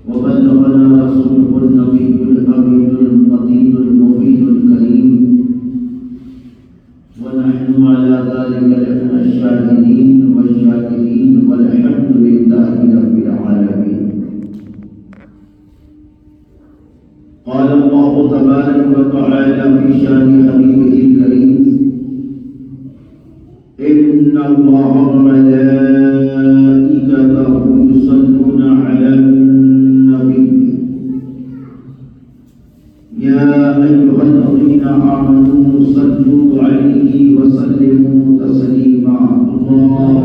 وبلغنا رسوله النبي الأمين المطيع المبين الكريم ونحن على ذلك لمن الشاهدين والشاكرين والحمد لله رب العالمين. قال الله تبارك وتعالى في شان حبيبه الكريم: إن الله وملائكته يصلون على النبي يا أيها الذين آمنوا صلوا عليه وسلموا تسليما. اللهم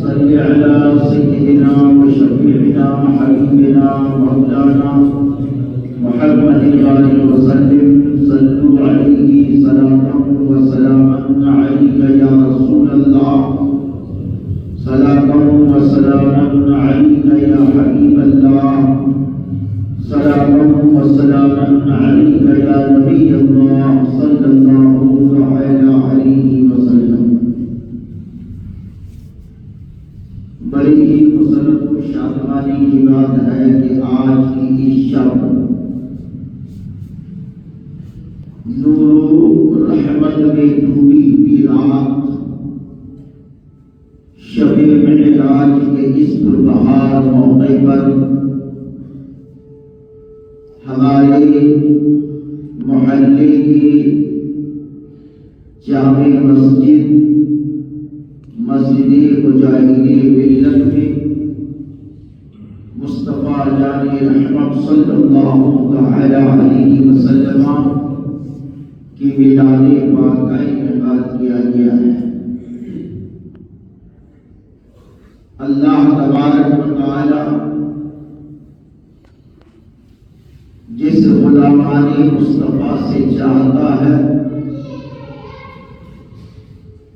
صل على سيدنا وشفيعنا وحبيبنا مولانا محمد وسلم. صلوا عليه صلاة وسلاما عليك يا رسول الله، صلاة وسلاما عليك يا حبيب الله، صلاة وسلاما عليك يا نبي الله صلى الله عليه وسلم. بڑی ہی مسرت و شادمانی کی بات ہے کہ آج کی اس شب نور و رحمت میں ڈوبی ہوئی رات، شب معراج کے اس پربہار موقع پر ہمارے محلے کی جامع مسجد مجاہدین ملت میں مصطفیٰ جان رحمت صلی اللہ تعالی علیہ وسلم کی میلاد پاک کا انعقاد کیا گیا ہے. اللہ تبارک و تعالی جس غلامان مصطفیٰ سے چاہتا ہے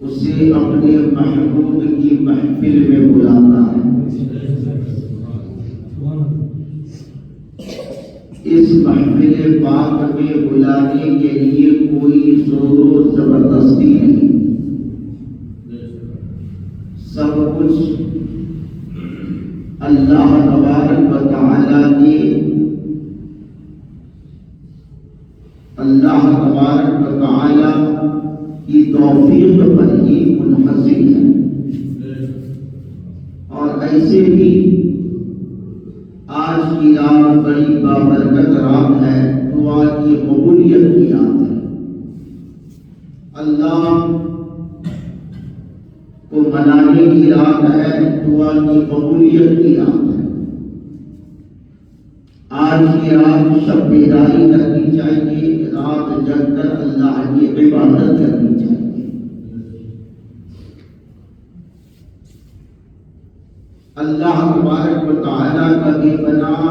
اسے اپنے محبوب کی محفل میں بلاتا ہے. اس محفل پاک میں بلانے کے لیے کوئی زور و زبردستی نہیں، سب کچھ اللہ تبارک و تعالی کی توفیق پر ہی منحصر ہے. اور ایسے بھی آج کی رات بڑی بابرکت رات ہے، دعا کی قبولیت کی رات ہے. اللہ کو منانے کی رات ہے، دعا کی قبولیت کی رات ہے. آج کی رات شب بیداری کرنی چاہیے، رات جگ کر اللہ کی عبادت کرنی چاہیے. اللہ تبارک و تعالیٰ کا بے پناہ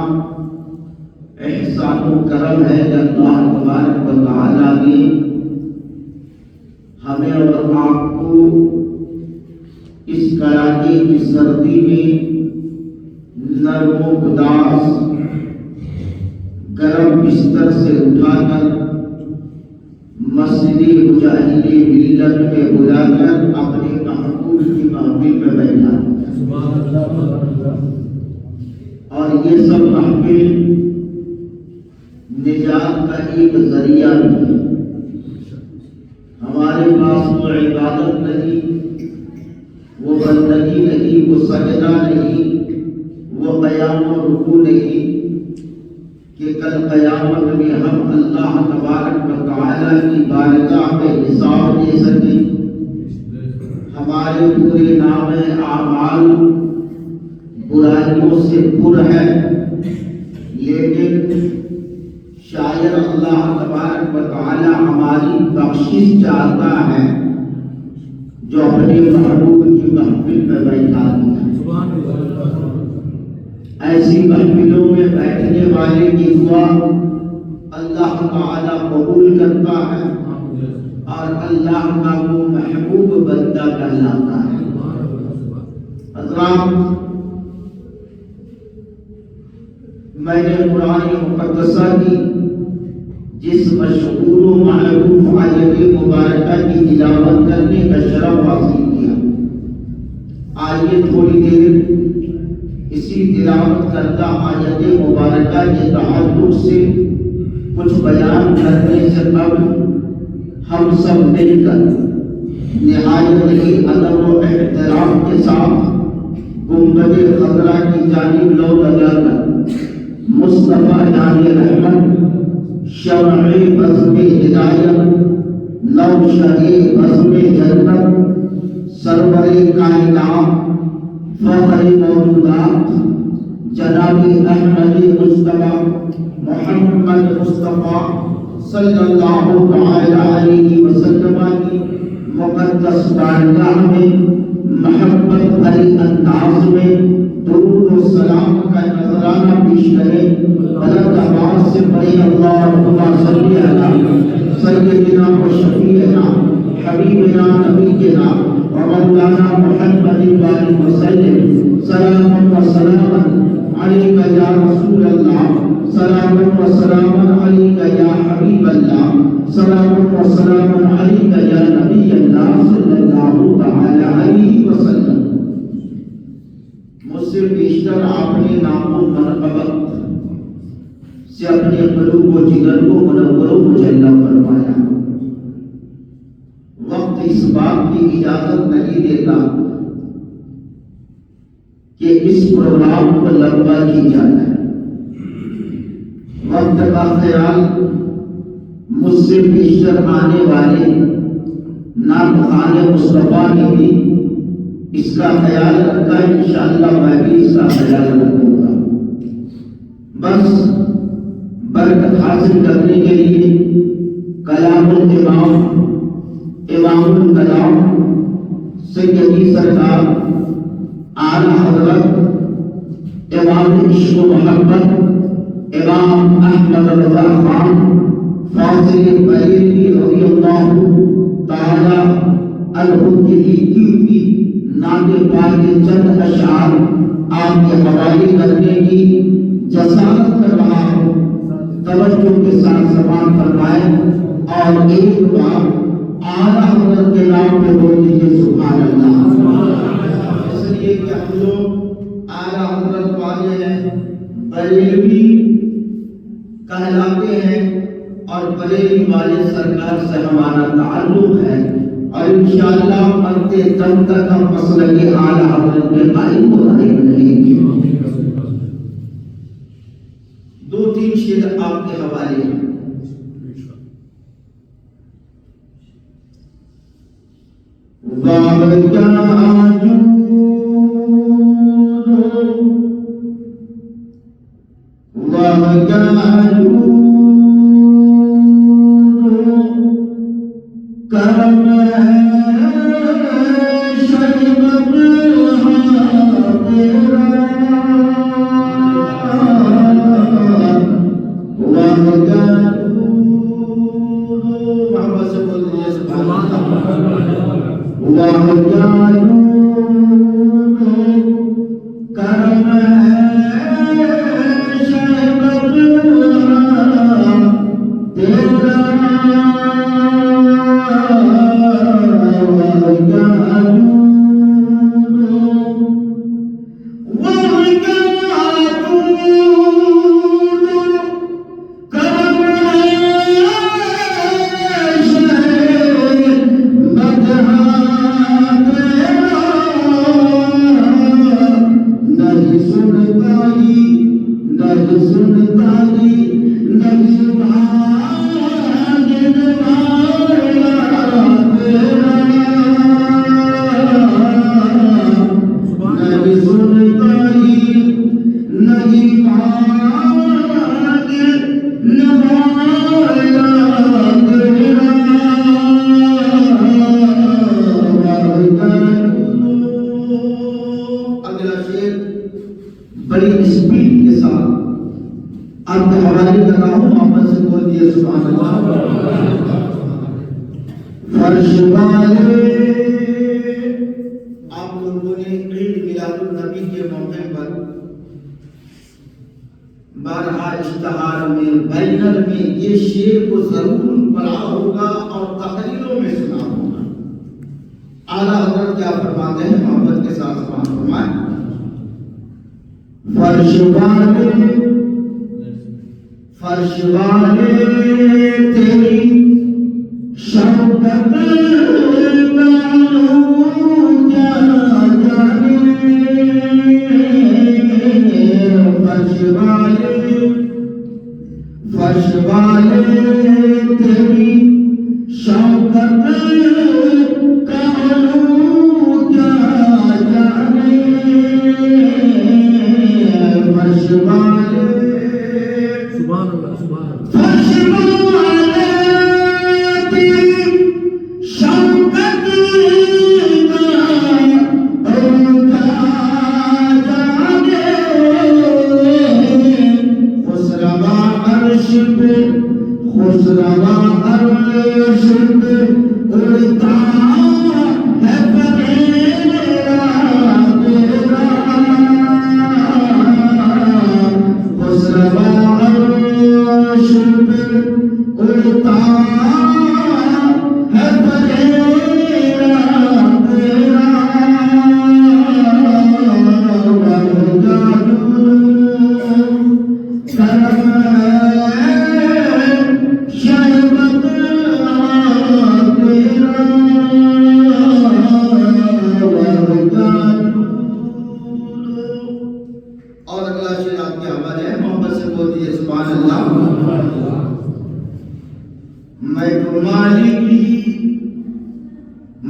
احسان و کرم ہے کہ اللہ تبارک و تعالیٰ نے ہمیں اور آپ کو اس کڑاکے کی سردی میں نرم و گداز گرم بستر سے اٹھا کر مسجد مجاہدین ملت میں بلا کر اپنے محبوب کی محفل میں بیٹھا. اور یہ سب محفل نجات کا ایک ذریعہ بھی ہے. ہمارے پاس وہ عبادت نہیں، وہ بندگی نہیں، وہ سجدہ نہیں، وہ قیام و رکوع نہیں کہ کل قیامت میں ہم اللہ تبارک و تعالی کی بارگاہ میں حساب دے سکیں. ہمارے پورے نام اعمال برائیوں سے پر ہے، لیکن شاید اللہ تبارک و تعالی ہماری بخشش چاہتا ہے جو اپنے محبوب کی محفل میں بیٹھا دیا. ایسی محفلوں میں بیٹھنے والے کی دعا اللہ تعالی قبول کرتا ہے اور اللہ کا وہ محبوب بندہ کہلاتا ہے. حضرات، میں نے قرآن مقدسہ کی جس مشہور و معروف آیت مبارکہ کی تلاوت کرنے کا شرف حاصل کیا. آئیے تھوڑی دیر اسی تلاوت کردہ آیت مبارکہ کے تعلق سے کچھ بیان کرنے سے قبل ہم سب مل کر نہایت ہی ادب و احترام کے ساتھ گنبد خضرا کی جانب لو لگا کر مصطفیٰ جان رحمت شمع بزم ہدایت لو شہی بزم جنت سرور کائنات فخر موجودات جناب احمد مصطفیٰ محمد مصطفیٰ صلی اللہ تعالی علیہ وسلم کی مقدس بارگاہ میں محبت بھری انداز میں درود و سلام کا نذرانہ پیش کریں. بلند آواز سے پڑھیں اللہم صلی علی سیدنا و شفیعنا حبیبنا نبینا و مولانا محمد وسلم. سلام و سلام علیک یا رسول اللہ، سلام و سلام علیک یا حبیب اللہ، سلام و سلام علیک یا نبی اللہ صلی اللہ تعالی علیہ وسلم. مجھ سے بیشتر آپ نے نام و منقبت سے اپنے قلوب و جگر کو منور و مجلہ فرمایا. وقت اس بات کی اجازت نہیں دیتا کہ اس پروگرام کو لمبا کی جائے. وقت کا خیال مجھ سے بیشتر آنے والے نامخوان مصطفیٰ نے بھی اس کا خیال رکھا. انشاءاللہ میں بھی اس کا خیال رکھوں گا. بس برکت حاصل کرنے کے لیے کلام الامام امام الکلام سیدی سرکار اعلیٰ حضرت امام عشق و محبت امام احمد رضا خان فاضل بریلوی رضی اللہ تعالی عنہ کی نعت پاک کے چند اشعار آپ کے حوالے کرنے کی جسارت کر رہا ہوں. توجہ کے ساتھ سماعت فرمائیں اور ایک بار اعلیٰ حضرت کے نام پہ بول دیجیے سبحان اللہ. اس لیے کہ ہم لوگ اعلیٰ حضرت والے ہیں، بریلوی کہلاتے ہیں اور بریلوی والے سرکار سے ہمارا تعلق ہے اور انشاءاللہ مرتے دم تک ہم مسلک اعلیٰ حضرت کے قائم و دائم رہیں گے. دو تین شعر آپ کے حوالے ہیں. واہ کیا بارہا اشتہار میں بینر میں یہ شعر کو ضرور پڑھا ہوگا اور تقریروں میں سنا ہوگا. اعلیٰ حضرت کیا فرماتے ہیں؟ محبت کے ساتھ سماعت فرمائیں. فرش والے تیری شوکت فرش والے تیری شوکت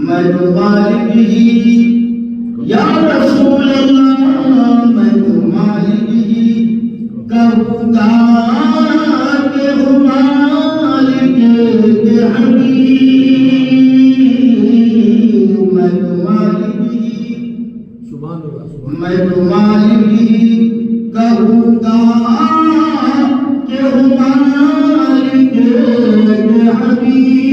میں تو مالک ہی یا رسول اللہ میں تو مالک ہی کہوں گا کہ ہوں مالک کے حبیب میں تو مالک ہی میں تو مالک ہی کہوں گا کہ ہوں مالک کے حبیب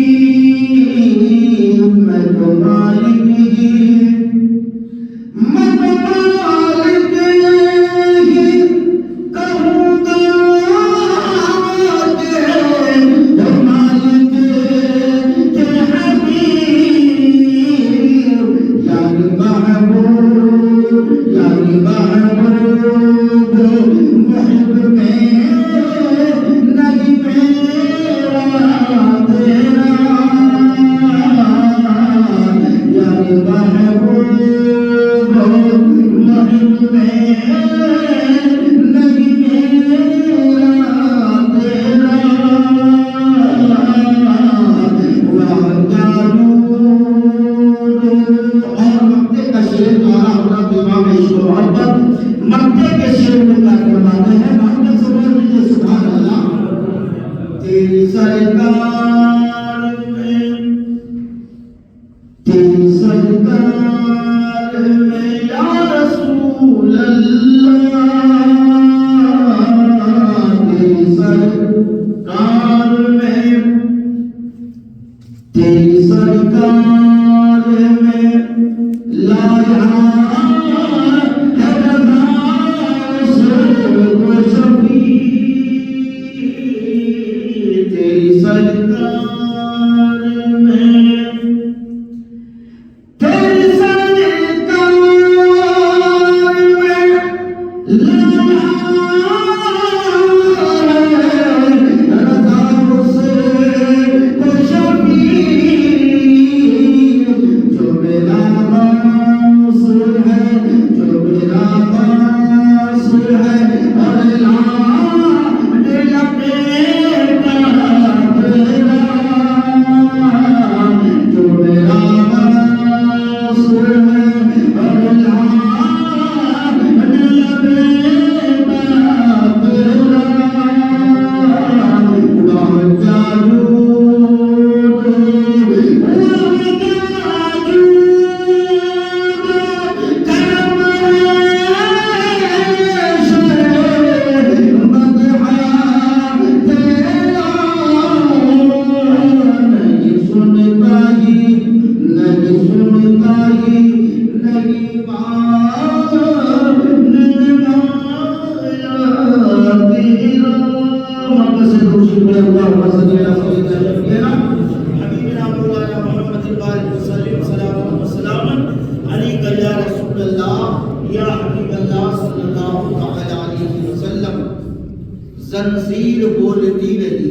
زنجیر بولتی رہی،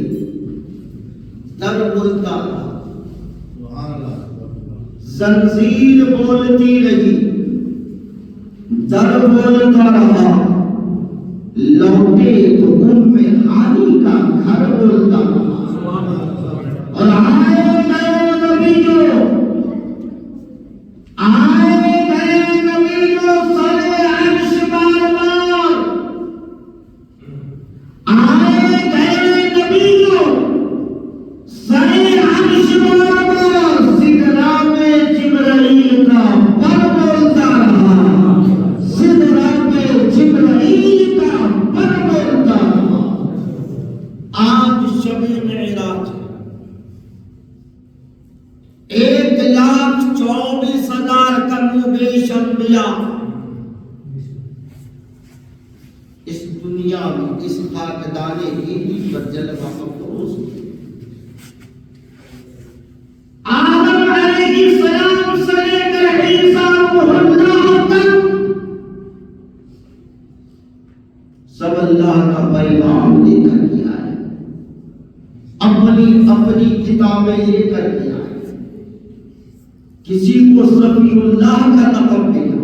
در بولتا رہا، زنجیر بولتی رہی، در بولتا رہا، لوٹے تو ہانی کا گھر بولتا رہا، اور آئے گئے نبی جو سارے عرش بار بار آئے گئے نبی جو سارے عرش بار بار سدرا میں جبرائیل کا پر بولتا رہا، سدرا میں جبرائیل کا پر بولتا رہا۔ آج شب معراج 1,24,000 کم و بیش انبیاء اس دنیا میں اس خاکدان ہندی پر جلوہ افروز ہوئے۔ آدم علیہ السلام سے لے کر عیسیٰ روح اللہ تک سب اللہ کا پیغام لے کر کے آئے، اپنی کتابیں لے کر کے آئے۔ کسی کو صفی اللہ کا لقب ملا،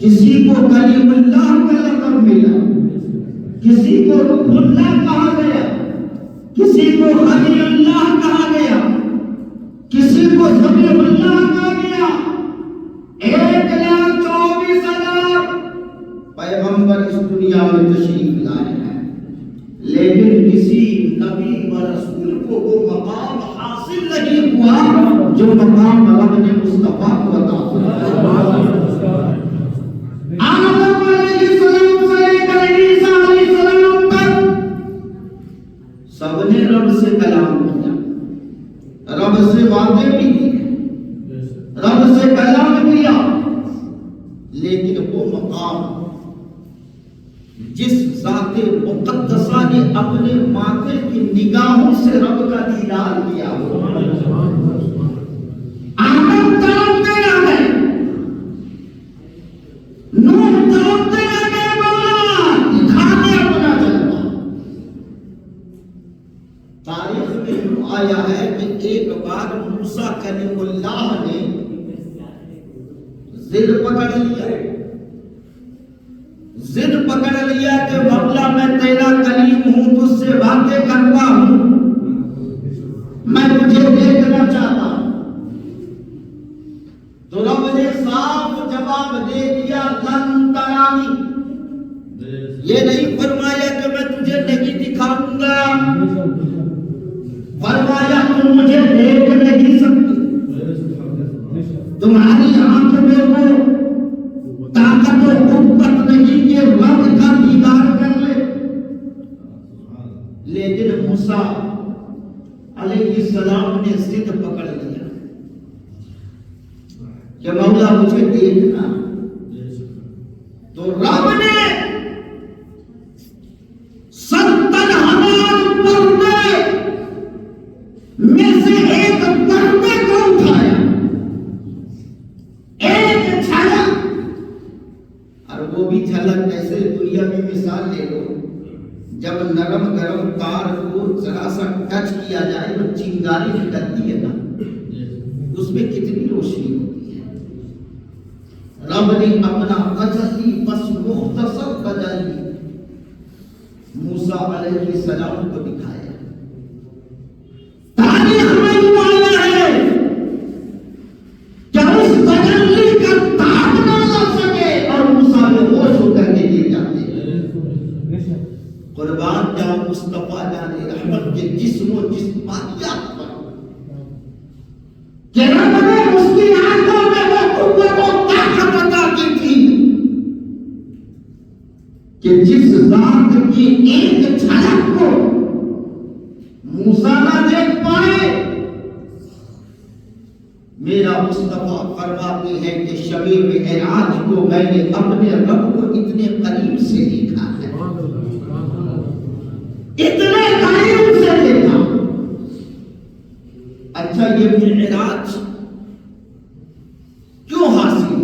کسی کو کلیم اللہ کا لقب ملا، کسی کو روح اللہ کہا گیا، کسی کو خلیل اللہ کہا گیا، کسی کو ذبیح اللہ کہا گیا۔ 1,24,000 پیغمبر اس دنیا میں تشریف لائے ہیں، لیکن کسی نبی و رسول کو وہ مقام حاصل نہیں ہوا جو مقام رب نے مصطفیٰ کو عطا فرمایا۔ آدم علیہ السلام سے لے کر عیسیٰ علیہ السلام تک سب نے رب سے کلام کیا، رب سے باتیں بھی کی، رب سے کلام کیا، لیکن وہ مقام جس ذات مقدسہ نے اپنے ماتھے کی نگاہوں سے رب کا دیدار کیا ہو، آدم تڑپتے لگے، نوح تڑپتے لگے، مولا دکھانے اپنا جلوہ۔ تاریخ میں یوں آیا ہے کہ ایک بار موسیٰ کلیم اللہ نے ضد پکڑ لیا کہ مولا میں تیرا کلیم ہوں، تجھ سے باتیں کرتا ہوں، میں تجھے دیکھنا چاہتا ہوں۔ تو رب نے صاف جواب دے دیا، لن ترانی، یہ نہیں فرمایا کہ میں تجھے نہیں دکھاؤں گا، فرمایا تم مجھے دیکھ نہیں سکتی، تمہاری آنکھ میں وہ طاقت و قوت نہیں کہ رب کا دیدار کر لے۔ لیکن موسیٰ علیہ السلام نے ضد پکڑ لیا کہ مولا مجھے دیکھنا، تو رب نے 70,000 پردے میں سے ایک پردے کو اٹھایا، ایک جھلک، اور وہ بھی جھلک ایسے دنیا میں مثال لے لو، جب نرم گرم تار کو ذرا سا ٹچ کیا جائے تو چنگاری نکلتی ہے نا، اس میں کتنی روشنی ہوتی ہے۔ رب نے اپنا تجلی بس مختصر تجلی موسیٰ علیہ السلام کو دکھایا۔ تاریخ میں یہ آیا ہے کہ اس تجلی کا تاب نہ لگ سکے اور موسیٰ میں ہوش ہو کر کے گر جاتے ہیں۔ قربان جاؤ مصطفیٰ جان رحمت کے جسم و جسمانیات پر کہ رب نے اس کی آنکھوں میں وہ قوت و طاقت عطا کی تھی کہ جس ذات کی ایک جھلک کو موسیٰ نہ دیکھ پائے۔ میرا مصطفیٰ فرماتے ہیں کہ شب معراج کو میں نے اپنے رب کو اتنے قریب سے دیکھا ہے، اتنے قریب سے دیکھا۔ اچھا یہ معراج کیوں حاصل؟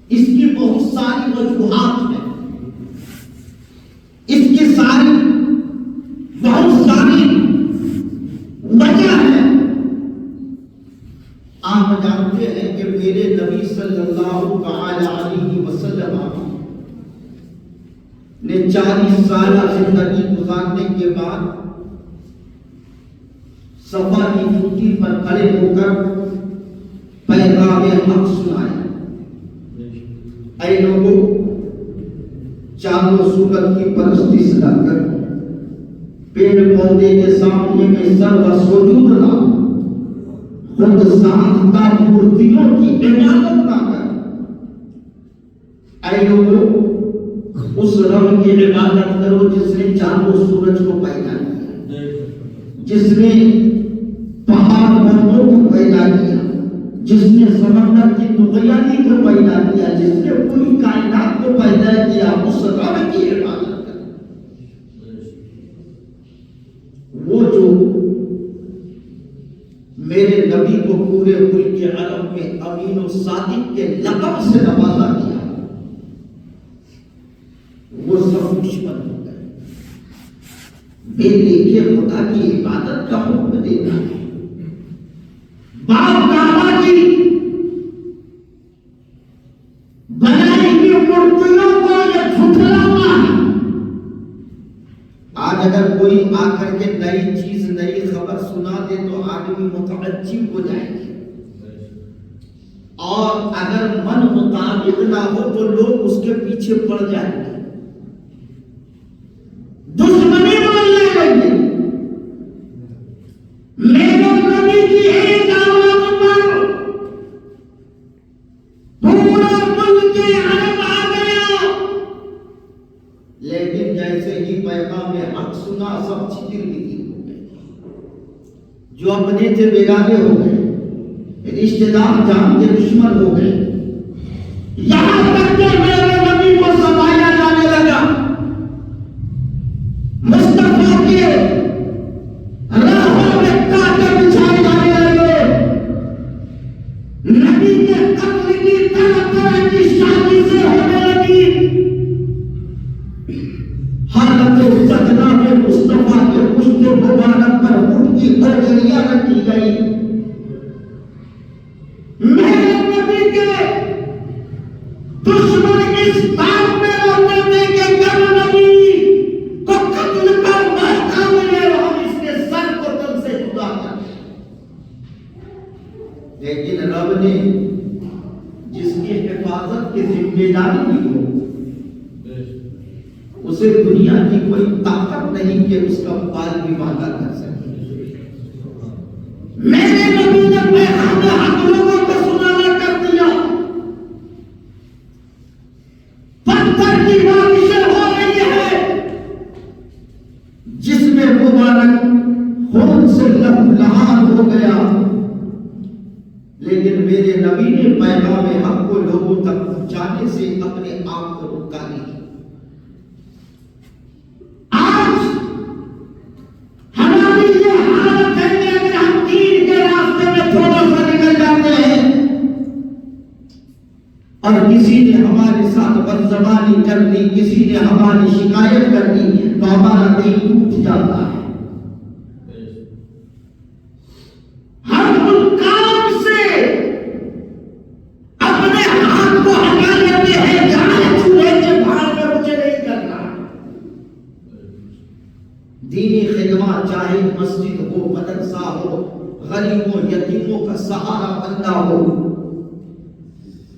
اس کی بہت ساری وجوہات ہیں۔ نے 40 سالہ زندگی گزارنے کے بعد صفا کی چوٹی پر کھڑے ہو کر پیغام حق سنایا۔ اے لوگوں، چاندو سورت کی پرستی سے کر پیڑ پودے کے سامنے میں سر و سجود لا، خود ساختہ مورتیوں کی عبادت نہ کر۔ اے لوگوں، اس رب کی عبادت کرو جس نے چاند و سورج کو پیدا کیا، جس نے پہاڑ پرندوں کو پیدا کیا، جس نے سمندر کی طغیانی کو پیدا کیا، جس نے پوری کائنات کو پیدا کیا، اس رب کی عبادت کرو۔ وہ جو میرے نبی کو پورے ملک عرب میں امین و صادق کے لقب سے نوازا کیا، وہ سب دشمن ہو گئے۔ بے دیکھے خدا کی عبادت کا حکم دینا ہے، باپ دادا کی بنائی ہوئی مورتیوں کو یہ جھٹلانا ہے۔ آج اگر کوئی آ کر کے نئی چیز نئی خبر سنا دے تو آدمی متعجب ہو جائے گی، اور اگر من مطابق نہ ہو تو لوگ اس کے پیچھے پڑ جائیں گے، دشمنی بولنے لگے۔ میرے نبی کی ایک آواز پر پورا ملک عرب آ گیا، لیکن جیسے ہی پیغام حق سنا سب چھتر بتر ہو گئے، جو اپنے تھے بیگانے ہو گئے، رشتہ دار جان کے دشمن ہو گئے، یہاں تک کہ میرے نبی کو سمایا جانے لگا، مصطفیٰ کے راہوں میں کانٹے بچھائے جانے لگے، نبی کے قتل کی طرح طرح کی شادی سے ہونے لگی۔ حالت سجدہ میں مصطفیٰ کے پشت مبارک پر اونٹ کی اوجریاں رکھی گئی۔ میرے نبی کے دشمن اس بات میں روتے تھے کہ جب نبی کو قتل کا موقع ملے ہم اس کے سر کو تن سے جدا کر دیں۔ لیکن رب نے جس کی حفاظت کی ذمہ داری لی ہو، اسے دنیا کی کوئی طاقت نہیں کہ اس کا بال بھی باندھا کر سکے۔ میرے نبی نے پیغام حق لوگوں کو سنانا کر دیا، پتھر کی بارشیں ہو رہی ہے جس میں مبارک خون سے لہو لہان ہو گیا، لیکن میرے نبی نے پیغام حق کو لوگوں تک پہنچانے سے اپنے آپ کو روکا نہیں۔ آج ہماری یہ حالت ہے کہ اگر ہم دین کے راستے میں تھوڑا سا نکل جاتے ہیں اور کسی نے ہمارے ساتھ بدزبانی کر دی، کسی نے ہماری شکایت کر دی تو ہمارا دل ٹوٹ جاتا ہے۔ ہم ان کام سے اپنے ہاتھ کو ہٹا لیتے ہیں جہاں چولہے کے بھاڑ میں مجھے نہیں کرنا۔ دینی خدمات چاہے مسجد ہو، مدرسہ ہو، غریبوں یتیموں کا سہارا بندہ ہو،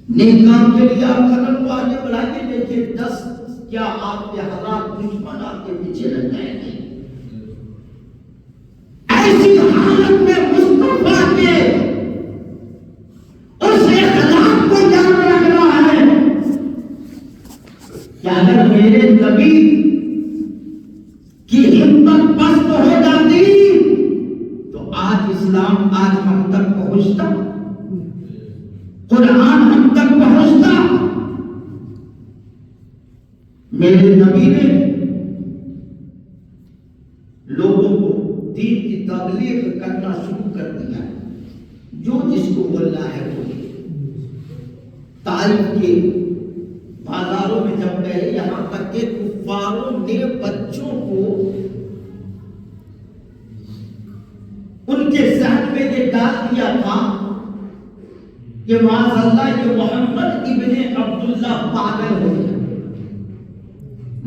نیک کام کے لیے آپ قدم کو آگے بڑھائیے، دیکھیے 10 کیا آپ کے حالات دشمن آپ کے پیچھے لگ جائیں گے۔ ایسی حالت میں مصطفیٰ کے اس اخلاق کو یاد رکھنا ہے کہ اگر میرے نبی کی ہمت پست ہو جاتی تو آج اسلام آج ہم تک پہنچتا، قرآن ہم تک پہنچتا۔ میرے نبی نے لوگوں کو دین کی تبلیغ کرنا شروع کر دیا، جو جس کو بولنا ہے بولے۔ طائف کے بازاروں میں جب گئے، یہاں تک کہ کفاروں نے بچوں کو ان کے ذہن میں یہ ڈال دیا تھا کہ معاذ اللہ یہ محمد ابن عبداللہ پاگل ہو گیا،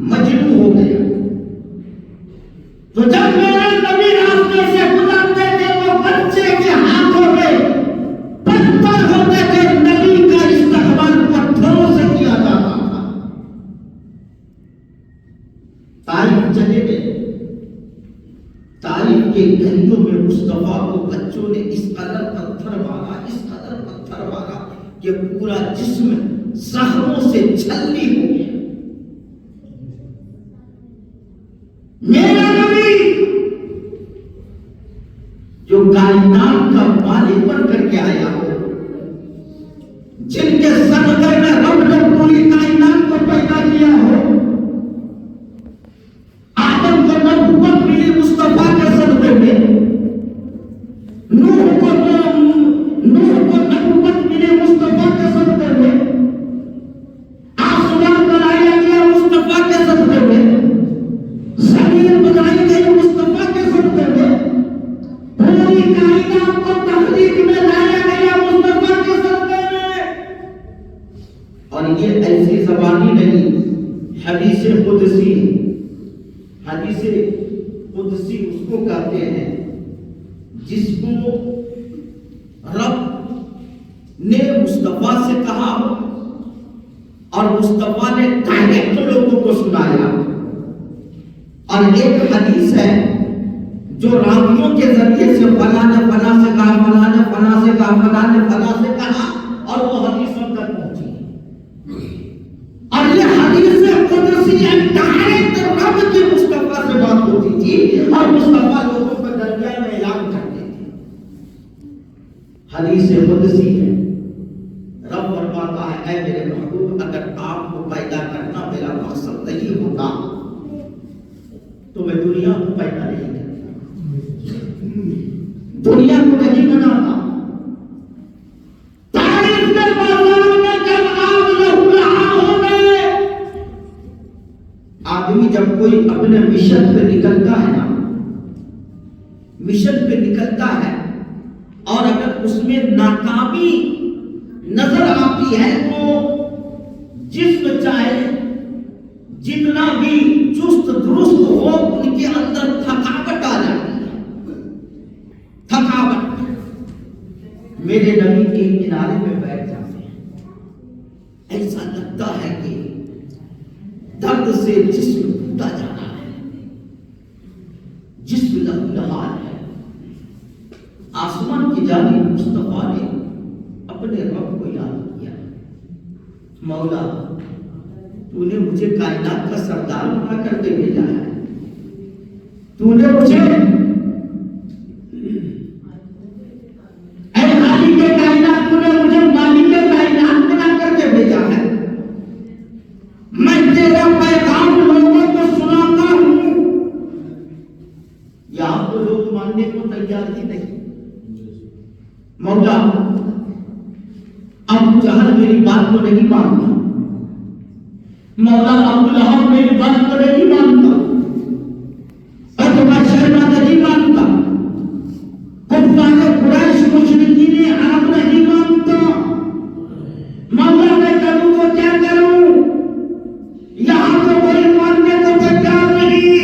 مجنون طائف چلے گئے، طائف کے گلیوں میں مصطفیٰ کو بچوں نے اس قدر پتھر مارا کہ پورا جسم زخموں سے چھلنی ہو گیا۔ میرا نبی جو کائنات کا مالک بن کر کے آیا ہو، جن کے صدقے میں رب نے پوری کائنات کو پیدا کیا ہو، آدم کو نبوت ملی مصطفیٰ کے صدقے میں، نوح کو نبوت ملی مصطفیٰ کے صدقے میں، آسمان بنایا گیا مصطفیٰ کے صدقے میں، زمین بنائی گئی مصطفیٰ کے صدقے میں، پوری کائنات کو تخلیق میں لایا گیا مصطفیٰ کے صدقے میں۔ اور یہ ایسی زبانی نہیں، حدیث قدسی اس کو کہتے ہیں جس کو رب نے مصطفیٰ سے کہا اور مصطفیٰ نے ڈائریکٹ لوگوں کو سنایا، اور ایک حدیث ہے جو راویوں کے ذریعے سے فلاں نے فلاں سے کہا، فلاں نے فلاں سے کہا، فلاں نے فلاں سے کہا، اور وہ حدیث ہم تک پہنچی۔ اور یہ حدیث قدسی ڈائریکٹ رب کی مصطفیٰ سے بات ہوتی تھی، اور مصطفیٰ لوگوں کو درمیان میں اعلان کرتے تھے۔ حدیث قدسی ہے، رب فرماتا ہے اے میرے محبوب، اگر آپ کو پیدا کرنا میرا مقصد نہیں ہوتا تو میں دنیا کو پیدا نہیں کرتا، دنیا کو نہیں بناتا۔ تاریخ کے بازار میں جب آپ لہو لہان ہو گئے، آدمی جب کوئی اپنے مشن پہ نکلتا ہے نا، مشن پہ نکلتا ہے اور اگر اس میں ناکامی نظر آتی ہے تو جسم چاہے جتنا بھی چست درست ہو، ان کے اندر تھکاوٹ آ جاتی ہے، تھکاوٹ۔ میرے نبی ایک کنارے میں بیٹھ جاتے ہیں، ایسا لگتا ہے کہ درد سے جسم ٹوٹا جا رہا ہے، جسم لہولہان ہے۔ آسمان کی جانب مصطفیٰ نے اپنے رب کو یاد کیا، مولا تو نے مجھے کائنات کا سردار بنا کر کے بھیجا ہے، تو نے مجھے اے خالق کے کائنات، تو نے مجھے مالک کے کائنات بنا کر کے بھیجا ہے، میں تیرا پیغام لوگوں کو سناتا ہوں۔ یہاں تو لوگ ماننے کو تیار ہی نہیں۔ مولا ابو جہل میری بات کو نہیں مانتا، مولا ابو لہب میری بات کو نہیں مانتا، عتبہ شیبہ نہیں مانتا، کفار قریش مشرکین عرب نہیں مانتا، مولا میں کروں تو کیا کروں؟ یہاں تو کوئی ماننے کو تیار نہیں۔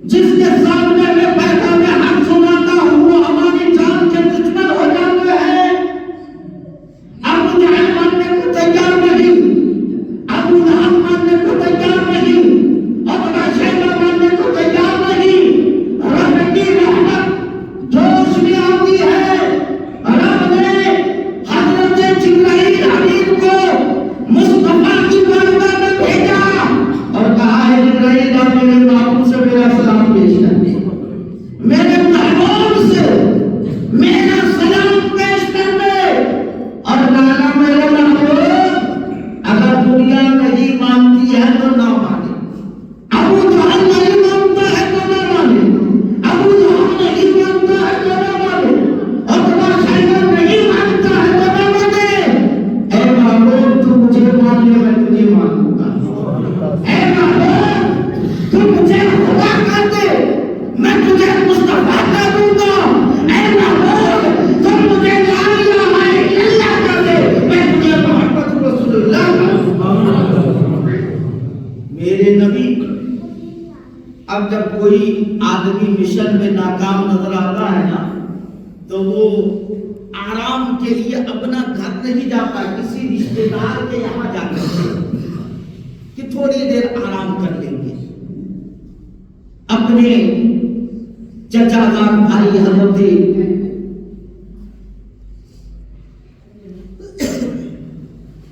جس کے سامنے میں بیٹھا میں حق سناتا ہوں وہ ہماری جان کے دشمن ہو جاتے ہیں۔ ابو جہل ماننے کو تیار نہیں، ابو لہب ماننے کو تیار نہیں، عتبہ شیبہ ماننے کو تیار نہیں۔ رب کی رحمت جوش میں آتی ہے، رب نے حضرت جبرائیل امین کو مصطفیٰ کی بارگاہ میں بھیجا اور کہا ہے جبرائیل آپ میرے محبوب سے میرا سلام پیش کر دیں، میرے محبوب سے میرا سلام پیش کر دے، اور کہا میرے محبوب اگر دنیا نہیں مانتی ہے تو نہ مانے، ابو جہل نہیں مانتا ہے تو نہ مانے، ابو لہب نہیں مانتا ہے تو نہ مانے، عتبہ شیبہ نہیں مانتا ہے تو نہ مانے۔ اے محبوب تو مجھے مان لے، میں تجھے مانوں گا۔ اے محبوب تو مجھے خدا کر دے، میں تجھے مصطفیٰ کر دوں گا۔ اے محبوب تو مجھے لا الہ الا اللہ کر دے، میں تجھے محمد رسول اللہ کر دوں گا۔ میرے نبی اب جب کوئی آدمی مشن میں ناکام نظر آتا ہے نا تو وہ آرام کے لیے اپنا گھر نہیں جاتا، کسی رشتے دار کے یہاں جا کر کہ تھوڑی دیر آرام کر لیں گے، اپنے چچا جان بھائی حضرت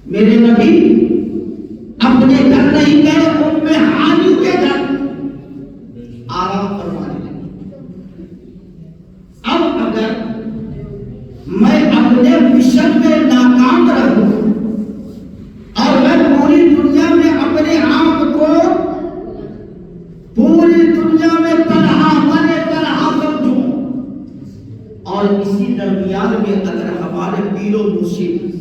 میرے نبی اپنے گھر نہیں گئے، ام ہانی کے گھر آرام فرمانے لگے۔ اب اگر میں اپنے مشن میں ناکام رہوں اور میں پوری دنیا میں اپنے آپ کو پوری دنیا میں تنہا سمجھوں، اور اسی درمیان میں اگر ہمارے پیر و مرشد،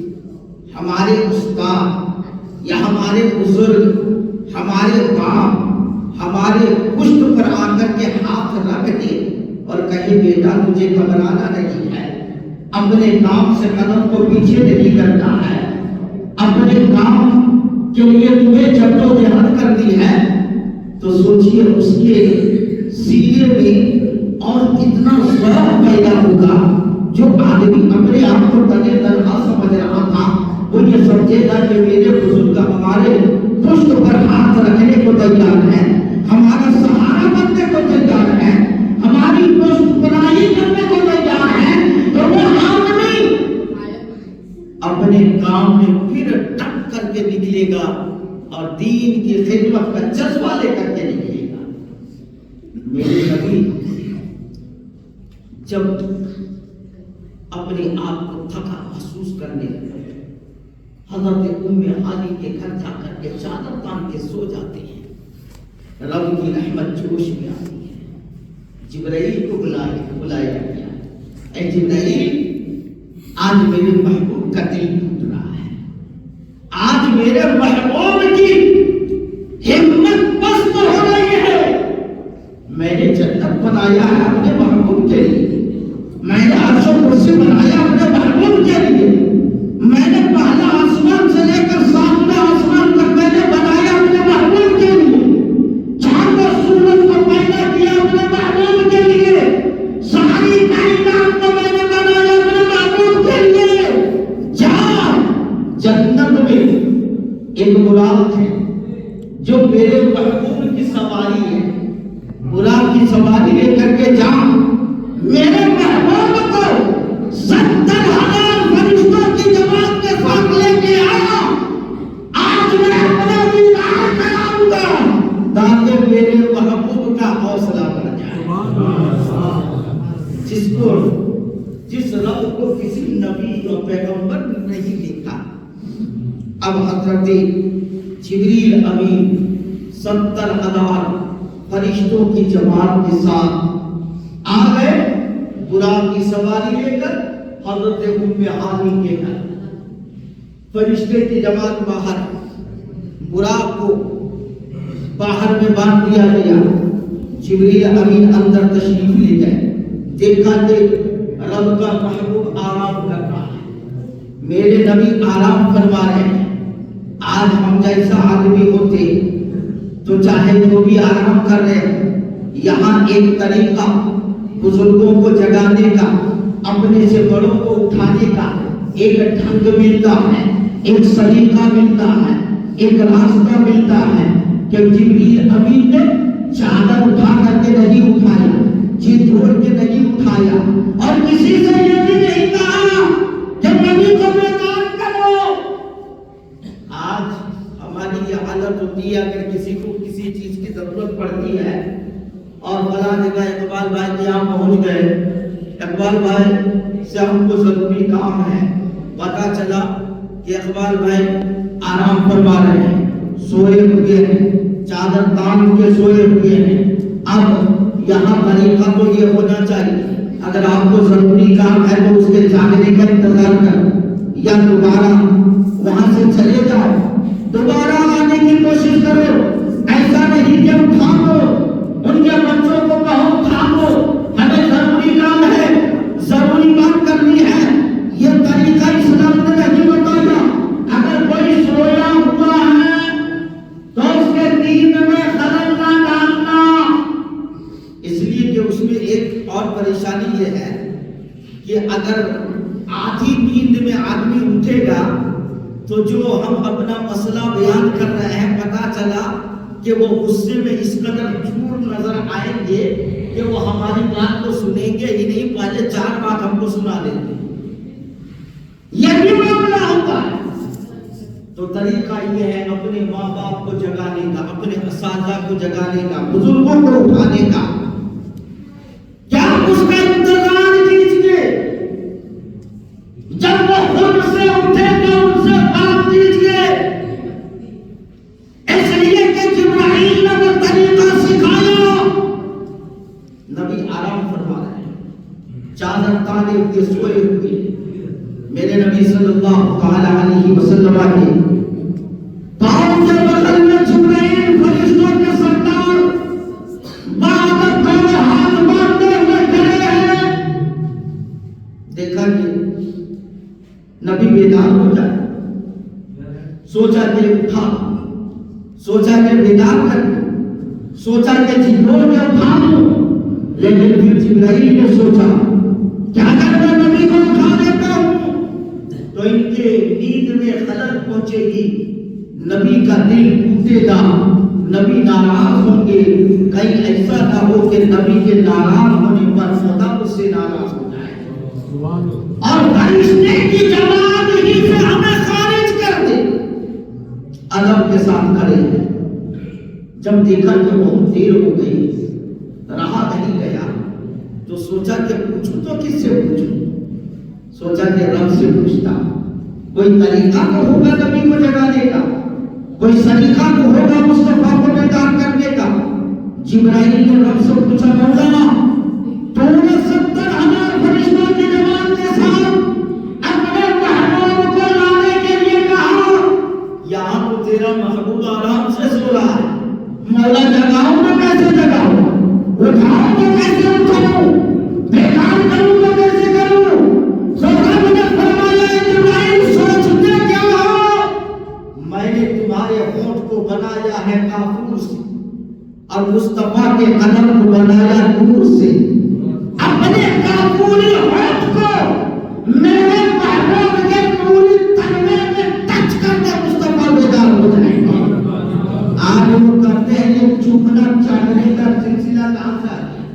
ہمارے استاد یا ہمارے بزرگ، ہمارے باپ ہمارے پشت پر آ کر کے ہاتھ رکھ دے اور کہے بیٹا تجھے گھبرانا نہیں ہے، اپنے کام سے قدم کو پیچھے نہیں کرنا ہے، اپنے کام کے لیے تمہیں جدوجہد کرنی ہے، تو سوچئے اس کے سینے میں اور کتنا ذوق پیدا ہوگا۔ جو آدمی اپنے آپ کو تنے تنہا سمجھ رہا تھا، وہ یہ سمجھے گا کہ میرے بزرگ ہمارے پشت پر ہاتھ رکھنے کو تیار ہے، ہمارا سہارا بننے کو تیار ہے، ہماری پشت پناہی کرنے کو تیار ہے، تو وہ آدمی اپنے کام میں پھر ٹک کر کے نکلے گا اور دین کی خدمت کا جذبہ لے کر کے نکلے گا۔ میرے نبی جب اپنے آپ کو تھکا محسوس کرنے لگے، حضرت ام ہانی کے گھر جا کر کے چادر تان کے سو جاتے ہیں۔ رب کی رحمت جوش میں آتی ہے، جبرائیل کو بلایا گیا، اے جبرائیل آج میرے محبوب کا دل ٹوٹ رہا ہے، آج میرے محبوب کی ہمت پست ہو رہی ہے۔ میں نے جنت بنایا ہے اپنے محبوب کے لیے، میں نے عرش و کرسی بنایا اپنے محبوب کے لیے، میں نے پہلا آسمان سے لے کر ساتویں آسمان تک میں نے بنایا اپنے محبوب کے لیے، چاند اور سورج کو پیدا کیا اپنے محبوب کے لیے، ساری کائنات کو میں نے بنایا اپنے محبوب کے لیے۔ جا جنت میں ایک براق ہے جو میرے محبوب کی سواری ہے، براق کی سواری لے کر کے جا، میرے محبوب کو 70,000 فرشتوں کی جماعت کے ساتھ لے کے آیا، آج میں اپنا دیدار کراؤں گا تاکہ میرے محبوب کا حوصلہ بڑھ جائے۔ جس رب کو کسی نبی اور پیغمبر نے نہیں دیکھا، اب حضرت جبریل امین 70,000 فرشتوں کی جماعت کے ساتھ آ گئے، براق کی سواری لے کر حضرت ام ہانی کے گھر۔ فرشتے کی جماعت باہر، براق کو باہر میں باندھ دیا گیا، جبریل امین اندر تشریف لے گئے، دیکھا کہ رب کا محبوب آرام کر رہا ہے، میرے نبی آرام فرما رہے ہیں۔ آج ہم جیسا آدمی ہوتے تو چاہے جو بھی آرام کر رہے ہیں، یہاں ایک طریقہ بزرگوں کو جگانے کا، اپنے سے بڑوں کو اٹھانے کا ایک ڈھنگ ملتا ہے، ایک سلیقہ ملتا ہے، ایک راستہ ملتا ہے کہ جبریل امین نے چادر اٹھا کر کے نہیں اٹھایا، جی دھوڑ کے نہیں اٹھایا، اور کسی سے یہ بھی نہیں کہا کہ نبی کو بیدار کرو۔ آج ہماری یہ حالت ہوتی ہے، اگر کسی کو کسی چیز کی ضرورت پڑتی ہے اور فلاں جگہ اقبال بھائی کے یہاں پہنچ گئے، اقبال بھائی سے ہم کو ضروری کام ہے، پتا چلا کہ اقبال بھائی آرام فرما رہے ہیں، سوئے ہوئے ہیں، چادر تان کے سوئے ہوئے ہیں۔ اب یہاں طریقہ تو یہ ہونا چاہیے، اگر آپ کو ضروری کام ہے تو اس کے جاگنے کا انتظار کرو، یا دوبارہ وہاں سے چلے جاؤ، دوبارہ آنے کی کوشش کرو، ایسا نہیں کہ اٹھا دو، ان کے بچوں کو کہو اٹھا دو، ہمیں ضروری کام ہے، ضروری بات کرنی ہے۔ یہ طریقہ اسلام نے نہیں بتایا۔ اگر کوئی سویا ہوا ہے تو اس کے نیند میں خلل نہ ڈالنا، اس لیے کہ اس میں ایک اور پریشانی یہ ہے کہ اگر آدھی نیند میں آدمی اٹھے گا تو جو ہم اپنا مسئلہ بیان کر رہے ہیں پتا چلا کہ وہ غصے میں اس قدر چور نظر آئیں گے کہ وہ ہماری بات کو سنیں گے ہی نہیں، پہلے 4 بات ہم کو سنا دیں گے. یہ بھی معاملہ ہوتا ہے. تو طریقہ یہ ہے اپنے ماں باپ کو جگانے کا، اپنے اساتذہ کو جگانے کا، بزرگوں کو اٹھانے کا. کیا اس کا انتظار کیجیے جب وہ خود سے اٹھے تو ان سے بات کیجیے. اس لیے کہ جبرائیل نے وہ طریقہ سکھایا. نبی آرام فرما رہے ہیں، چادر تانے کے سوئے ہوئے. میرے نبی صلی اللہ تعالی علیہ وسلم کے پاؤں کے بغل میں جبرائیل فرشتوں کے سردار بابت میں ہاتھ باندھے ہوئے کھڑے ہیں. دیکھا کہ نبی بیدار ہو جائے، سوچا کہ اٹھا، سوچا کہ بیدار کر، سوچا کہ جھنڈوں کے اٹھا لوں. لیکن پھر جبرائیل نے سوچا کیا اگر میں نبی کو اٹھا دیتا ہوں تو ان کے نیند میں خلل پہنچے گی، نبی کا دل ٹوٹے گا، نبی ناراض ہوں گے. کہیں ایسا نہ ہو کہ نبی کے ناراض ہونے پر خدا مجھ سے ناراض ہو جائے اور فرشتے کی جماعت ہی سے ہمیں خارج کر دے. ادب کے ساتھ کھڑے ہیں. جب دیکھا کہ بہت دیر ہو گئی، رہا نہیں گیا، تو سوچا کہ پوچھوں تو کس سے پوچھوں. سوچا کہ رب سے پوچھتا. کوئی طریقہ تو ہوگا نبی کو جگانے کا، کوئی سلیقہ تو ہوگا مصطفیٰ کو بیدار کرنے کا. جبرائیل نے رب سے پوچھا، مولانا تو نے 70,000 فرشتوں کی جماعت کے ساتھ اپنے محبوب کو لانے کے لیے کہا، یہاں تو تیرا محبوب آرام سے سو رہا ہے، مولا جگاؤں تو کیسے جگاؤں، اٹھاؤں تو کیسے اٹھاؤں، بیدار کروں تو کیسے کروں. رب نے فرمایا جبرائیل سوچتے کیا ہو، میں نے تمہارے ہونٹ کو بنایا ہے کافور سے اور مصطفیٰ کے قدم کو بنایا نور سے. اپنے کافوری ہونٹ کو میرے محبوب کے نوری تنوے میں ٹچ کر کے مصطفیٰ بیدار ہو جائیں گے. آج وہ کرتے ہیں یہ چومنا چاٹنے کا سلسلہ کہاں سے آتا ہے؟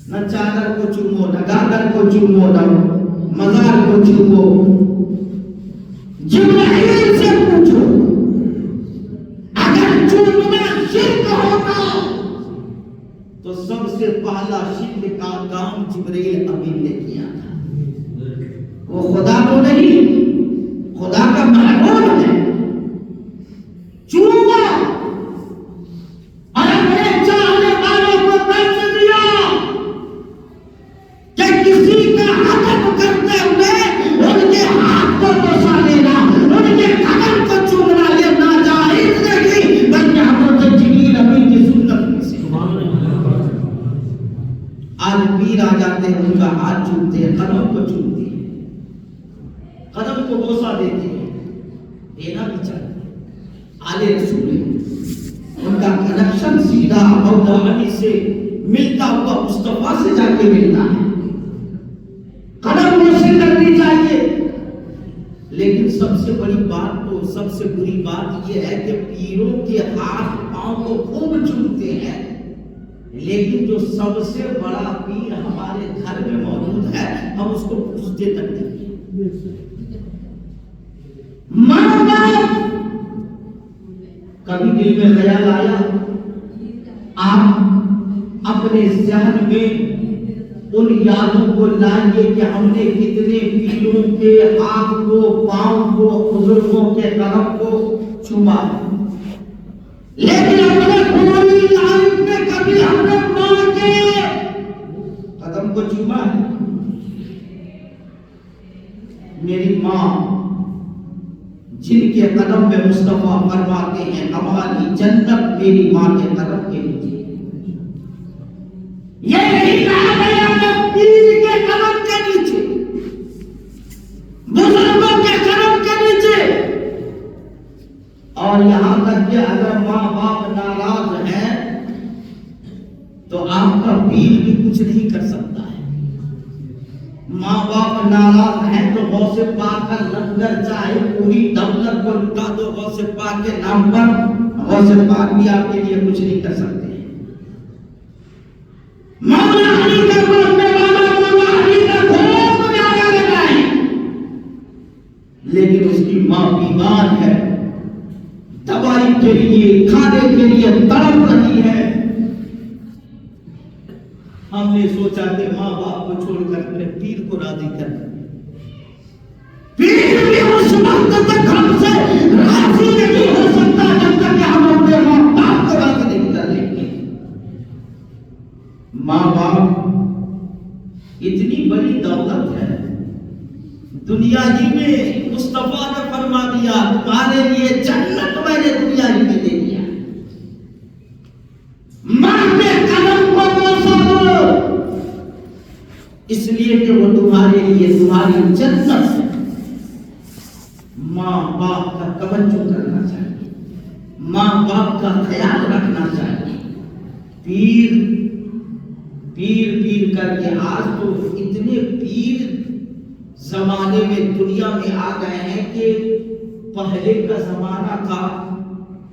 نہ چادر کو چومو، نہ گادر کو چومو، نہ مزار کو چومو. جبرائیل سے پوچھو. اگر چومنا شرک ہوتا تو سب سے پہلا شرک کا کام جبرائیل امین نے کیا تھا. وہ خدا تو نہیں، خدا کا محبوب ہے. چوما اور اپنے چاہنے والوں کو درس دیا کہ کسی کا ادب کرتے ہوئے ان کے ہاتھ کو بوسا لینا، ان کے قدم کو چومنا لینا جائز نہیں، بلکہ حضرت جبریل امین کی سنت میں سے. آج پیر آ جاتے ہیں، ان کا ہاتھ چومتے ہیں، قدم کو چومتے ہیں، قدم کو بوسا دیتے ہیں. دینا بھی چاہیے. آلے رسول ان کا کنیکشن سیدھا مولا علی سے ملتا ہوا مصطفیٰ سے جا کے ملتا ہے. قدم بوسی کرنی چاہیے. لیکن سب سے بڑی بات تو سب سے بری بات یہ ہے کہ پیروں کے ہاتھ پاؤں کو خوب چومتے ہیں، لیکن جو سب سے بڑا پیر ہمارے گھر میں موجود ہے ہم اس کو پوچھتے تک نہیں. ماں باپ کبھی دل میں خیال آیا آپ اپنے ذہن میں ان یادوں کو لائیے کہ ہم نے کتنے پیروں کے ہاتھ کو، پاؤں کو، بزرگوں کے قدم کو چوما، لیکن اپنے پوری لائف میں کبھی ہم نے ماں کے قدم کو چوما ہے. میری ماں جن کے قدم میں مصطفیٰ فرماتے ہیں ہماری جنت میری ماں کے قدم کے نیچے. یہ نہیں کہا گیا کہ پیر کے قدم کے نیچے، بزرگوں کے قدم کے نیچے. اور یہاں تک کہ اگر ماں باپ ناراض ہیں تو آپ کا پیر بھی کچھ نہیں کر سکتا ہے. ماں باپ ناراض ہیں تو غوث پاک کا لنگر چاہے پوری دولت کو لٹا دو غوث پاک کے نام پر، غوث سے پاک بھی آپ کے لیے کچھ نہیں کر سکتے. مولا علی کا ماننے والا مولا علی کا خوب نعرہ لگائے، لیکن اس کی ماں بیمار ہے، دوائی کے لیے کھانے کے لیے تڑپ رہی ہے. ہم نے سوچا کہ ماں باپ کو چھوڑ کر اپنے پیر کو راضی کر، پیر بھی اس وقت تک ہم سے راضی نہیں ہو سکتا جب تک کہ ہم اپنے ماں باپ کو راضی نہیں کر لیں گے. ماں باپ اتنی بڑی دولت ہے دنیا ہی میں. مصطفیٰ نے فرما دیا تمہارے لیے جنت میں نے دنیا ہی میں دے دیا. ماں کے قدم کو بوسو اس لیے کہ وہ تمہارے لیے تمہاری جنت ہے. ماں باپ کا توجہ کرنا چاہیے، ماں باپ کا خیال رکھنا چاہیے. پیر پیر پیر کر کے آج تو اتنے پیر زمانے میں دنیا میں آ گئے ہیں کہ پہلے کا زمانہ تھا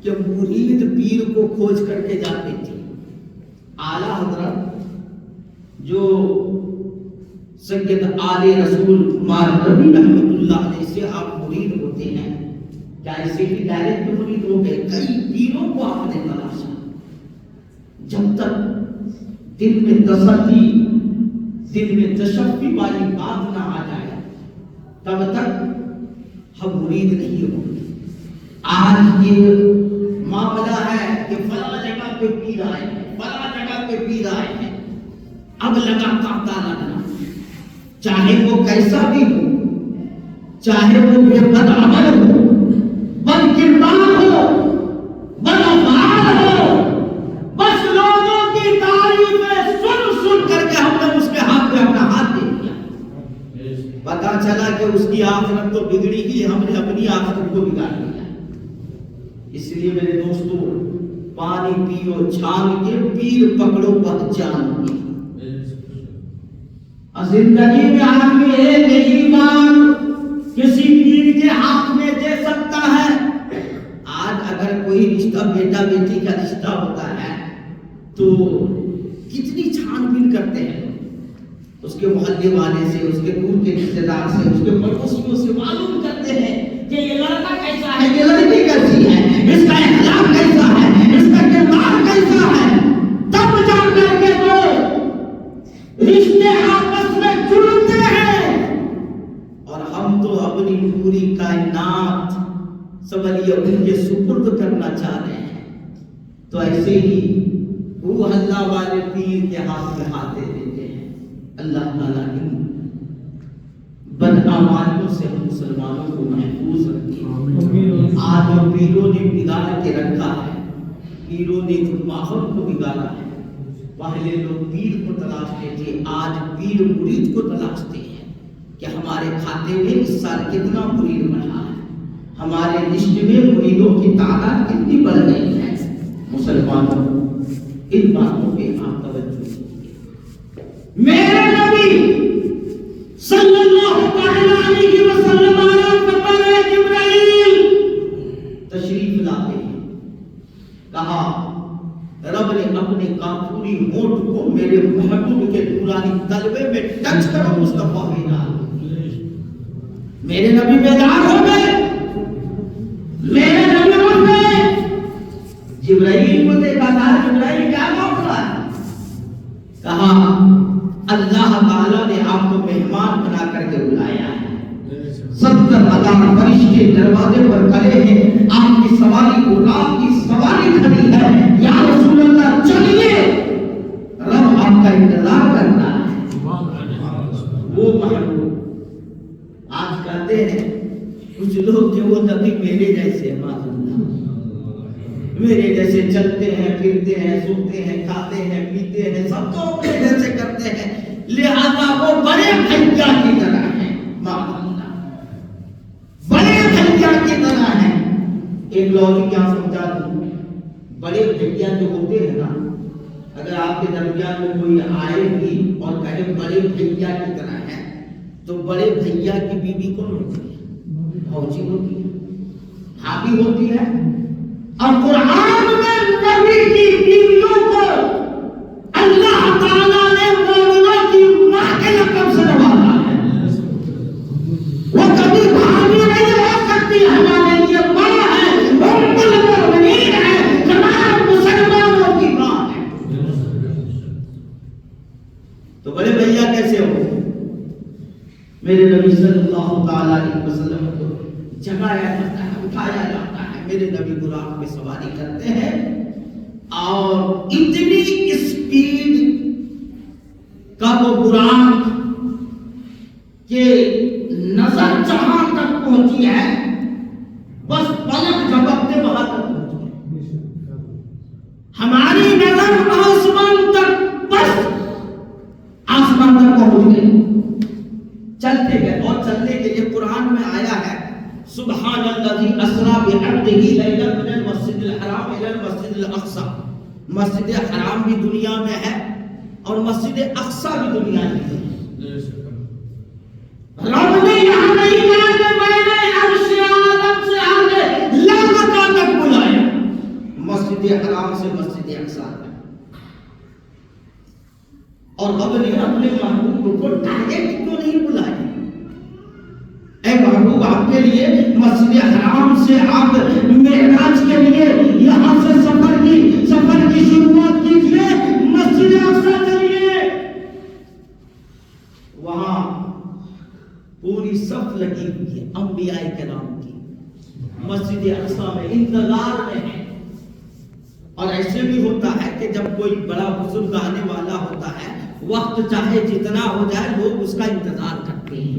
کہ مرید پیر کو کھوج کر کے جاتے تھے. اعلیٰ حضرت جو سید آل رسول مولوی رحمۃ اللہ علیہ سے آپ مرید ہوتے ہیں، کیا ایسے ہی ڈائریکٹ مرید ہو گئے؟ کئی پیروں کو آپ نے تلاشا. جب تک دل میں تسلی، دل میں تشفی والی بات نہ آ جائے تب تک ہم مرید نہیں ہوں گے. آج یہ معاملہ ہے کہ فلاں جگہ پہ پیر آئے ہیں، فلاں جگہ پہ پیر آئے ہیں. اب لگا تاتا لگنا، چاہے وہ کیسا بھی ہو، چاہے وہ بے بدعمل ہو، بد کردار ہو، بد افعال ہو، بس لوگوں کی تعریفیں سن سن کر کے ہم نے اس کے ہاتھ پہ اپنا ہاتھ دے دیا. پتا چلا کہ اس کی آخرت تو بگڑی ہی، ہم نے اپنی آخرت کو بگاڑ دیا. اس لیے میرے دوستو، پانی پیو چھان کے، پیر پکڑو پہچان کے. زندگی میں آدمی ایک ہی بار کسی پیر کے ہاتھ میں دے سکتا ہے. آج اگر کوئی رشتہ بیٹا بیٹی کا رشتہ ہوتا ہے تو کتنی چھان بین کرتے ہیں. اس کے محلے والے سے، اس کے دور کے رشتے دار سے، اس کے پڑوسیوں سے معلوم کرتے ہیں کہ یہ لڑکا کیسا ہے، یہ لڑکی کیسی ہے، اس کا اخلاق کیسا ہے، اس کا کردار کیسا ہے. تب جا کر کے وہ رشتے آپس میں جڑتے ہیں. اور ہم تو اپنی پوری کائنات سمجھیے ان کے سپرد کرنا چاہ رہے ہیں. تو ایسے ہی وہ اللہ والے پیر کے ہاتھ میں ہاتھ دے دیتے ہیں. اللہ تعالیٰ ان بدعمالیوں سے ہم مسلمانوں کو محفوظ رکھے. آج جو پیروں نے بگاڑ کے رکھا ہے، پیروں نے جو ماحول کو بگاڑا ہے. پہلے لوگ پیر کو تلاشتے تھے، آج پیر مرید کو تلاشتے ہیں کہ ہمارے کھاتے میں اس سال کتنا مرید بڑھا ہے، ہمارے لسٹ میں مریدوں کی تعداد کتنی بڑھ گئی ہے. مسلمانوں ان باتوں پہ آپ توجہ کیجیے. میرے نبی صلی اللہ علیہ وسلم جبرائیل تشریف لاتے ہیں. کہا رب نے اپنے کافوری ہونٹ کو میرے محبوب کے نورانی تلوے میں ٹچ کرو مصطفیٰ میرا. میرے نبی بیدار ہو گئے، میرے نبی اٹھ گئے. جبرائیل کو دیکھا تھا، جبرائیل کیا معاملہ ہے؟ کہا اللہ تعالیٰ نے آپ کو مہمان بنا کر کے بلایا ہے. 70,000 فرشتے دروازے پر کھڑے ہیں، آپ کی سواری کو، آپ کی سواری کھڑی ہے. یا رسول اللہ چلیے، رب آپ کا انتظار کرنا ہے. وہ محبوب آج کہتے ہیں کچھ لوگ کہ وہ نبی میرے جیسے، میرے جیسے چلتے ہیں، پھرتے ہیں، سوتے ہیں، کھاتے ہیں، پیتے ہیں، سب تو اپنے جیسے کرتے ہیں، لہذا وہ بڑے بھیا کی طرح ہیں. بڑے بھیا کی طرح ہیں. ایک لوگ کیا سمجھا دوں، بڑے بھیا جو ہوتے ہیں نا، اگر آپ کے درمیان میں کوئی آئے بھی اور کہے بڑے بھیا کی طرح ہے، تو بڑے بھیا کی بیوی کون ہوتی ہے؟ بھوجی ہوتی ہے، بھابھی ہوتی ہے. اور قرآن میرے نبی صلی اللہ تعالیٰ علیہ وسلم کو جگایا جاتا ہے، اٹھایا جاتا ہے، میرے نبی براق پہ سواری کرتے ہیں اور اتنی اسپیڈ کا وہ براق کہ نظر جہاں تک پہنچی ہے بس پلک جھپکتے وہاں تک پہنچی، ہماری نظر آسمان تک، بس آسمان تک پہنچ گئی، چلتے گئے۔ اور چلنے کے لیے قرآن میں آیا ہے سبحان الذی اسری بعبدہ لیلا من المسجد الحرام الی المسجد الاقصی، مسجد حرام بھی دنیا میں ہے اور مسجد اقصی بھی دنیا میں ہے۔ رب نے یہاں نہیں کہا کہ میں نے عرش عالم سے آگے لا مکان تک بلایا، مسجد حرام سے مسجد اقصی، اور رب نے اپنے محبوب کو ڈائریکٹ کیوں نہیں بلایا؟ اے محبوب آپ کے لیے مسجد حرام سے آپ معراج کے لیے یہاں سے سفر کی شروعات کیجئے، مسجد اقصی چلیے، وہاں پوری صف لگی ہوئی ہے انبیاء کرام کی، مسجد اقصی میں انتظار میں ہے۔ اور ایسے بھی ہوتا ہے کہ جب کوئی بڑا بزرگ آنے والا ہوتا ہے، وقت چاہے جتنا ہو جائے لوگ اس کا انتظار کرتے ہیں۔